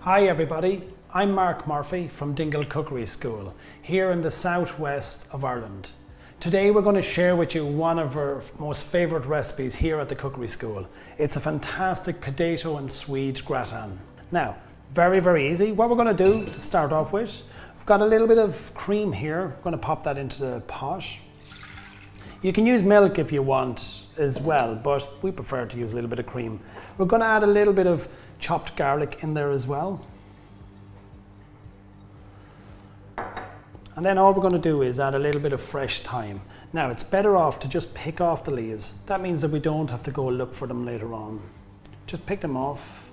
Hi everybody, I'm Mark Murphy from Dingle Cookery School here in the southwest of Ireland. Today we're going to share with you one of our most favourite recipes here at the Cookery School. It's a fantastic potato and swede gratin. Now, very easy. What we're going to do to start off with, we've got a little bit of cream here. We're going to pop that into the pot. You can use milk if you want as well, but we prefer to use a little bit of cream. We're going to add a little bit of chopped garlic in there as well. And then all we're going to do is add a little bit of fresh thyme. Now it's better off to just pick off the leaves. That means that we don't have to go look for them later on. Just pick them off.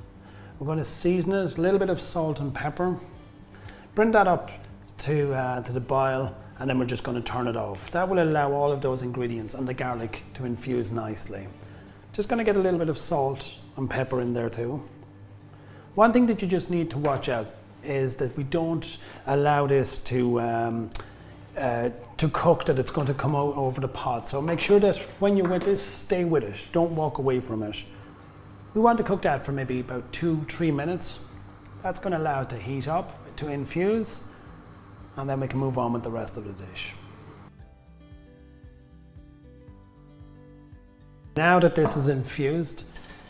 We're going to season it, a little bit of salt and pepper. Bring that up to the boil, and then we're just going to turn it off. That will allow all of those ingredients and the garlic to infuse nicely. Just going to get a little bit of salt and pepper in there too. One thing that you just need to watch out is that we don't allow this to cook, that it's going to come out over the pot. So make sure that when you're with this, stay with it. Don't walk away from it. We want to cook that for maybe about 2-3 minutes. That's going to allow it to heat up, to infuse, and then we can move on with the rest of the dish. Now that this is infused,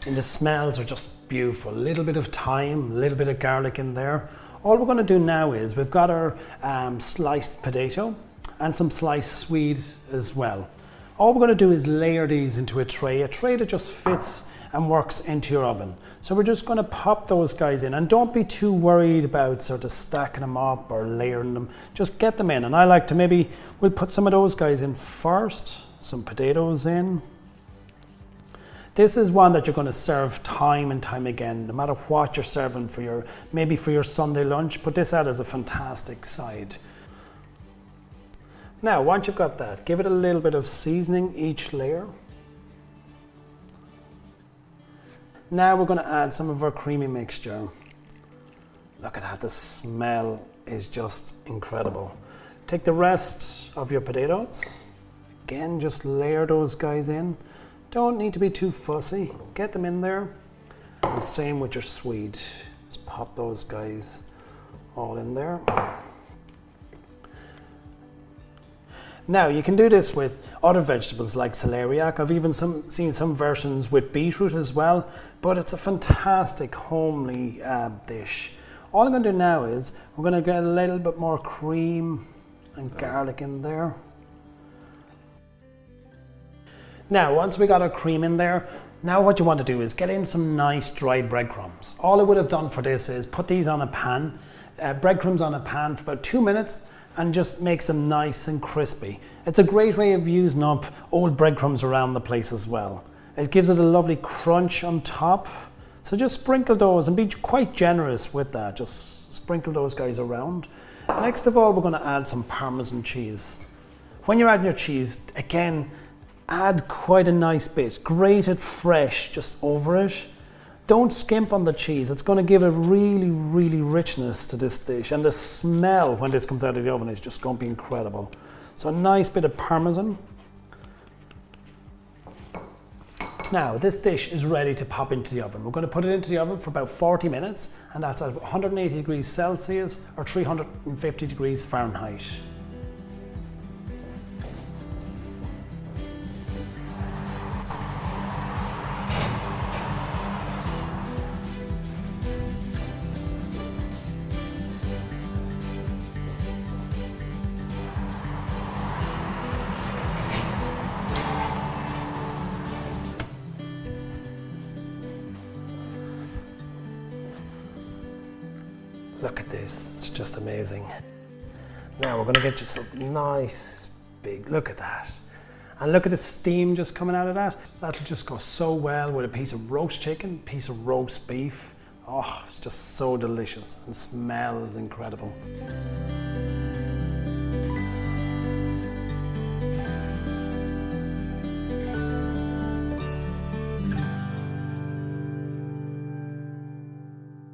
and the smells are just beautiful. A little bit of thyme, a little bit of garlic in there. All we're going to do now is we've got our sliced potato and some sliced swede as well. All we're going to do is layer these into a tray that just fits and works into your oven. So we're just going to pop those guys in, and don't be too worried about sort of stacking them up or layering them. Just get them in, and I like to we'll put some of those guys in first, some potatoes in. This is one that you're going to serve time and time again, no matter what you're serving for maybe for your Sunday lunch. Put this out as a fantastic side. Now, once you've got that, give it a little bit of seasoning each layer. Now we're going to add some of our creamy mixture. Look at that, the smell is just incredible. Take the rest of your potatoes. Again, just layer those guys in. Don't need to be too fussy. Get them in there. And same with your swede. Just pop those guys all in there. Now you can do this with other vegetables like celeriac. I've even seen some versions with beetroot as well, but it's a fantastic homely dish. All I'm going to do now is we're going to get a little bit more cream and garlic in there. Now, once we got our cream in there, now what you want to do is get in some nice dried breadcrumbs. All I would have done for this is put these on a pan, breadcrumbs on a pan for about 2 minutes, and just makes them nice and crispy. It's a great way of using up old breadcrumbs around the place as well. It gives it a lovely crunch on top. So just sprinkle those and be quite generous with that. Just sprinkle those guys around. Next of all, we're going to add some Parmesan cheese. When you're adding your cheese, again, add quite a nice bit. Grated fresh just over it. Don't skimp on the cheese. It's going to give a really richness to this dish, and the smell when this comes out of the oven is just going to be incredible. So a nice bit of Parmesan. Now this dish is ready to pop into the oven. We're going to put it into the oven for about 40 minutes, and that's at 180 degrees Celsius or 350 degrees Fahrenheit. Look at this, it's just amazing. Now we're going to get you some nice big, look at that. And look at the steam just coming out of that. That'll just go so well with a piece of roast chicken, piece of roast beef. Oh, it's just so delicious and smells incredible.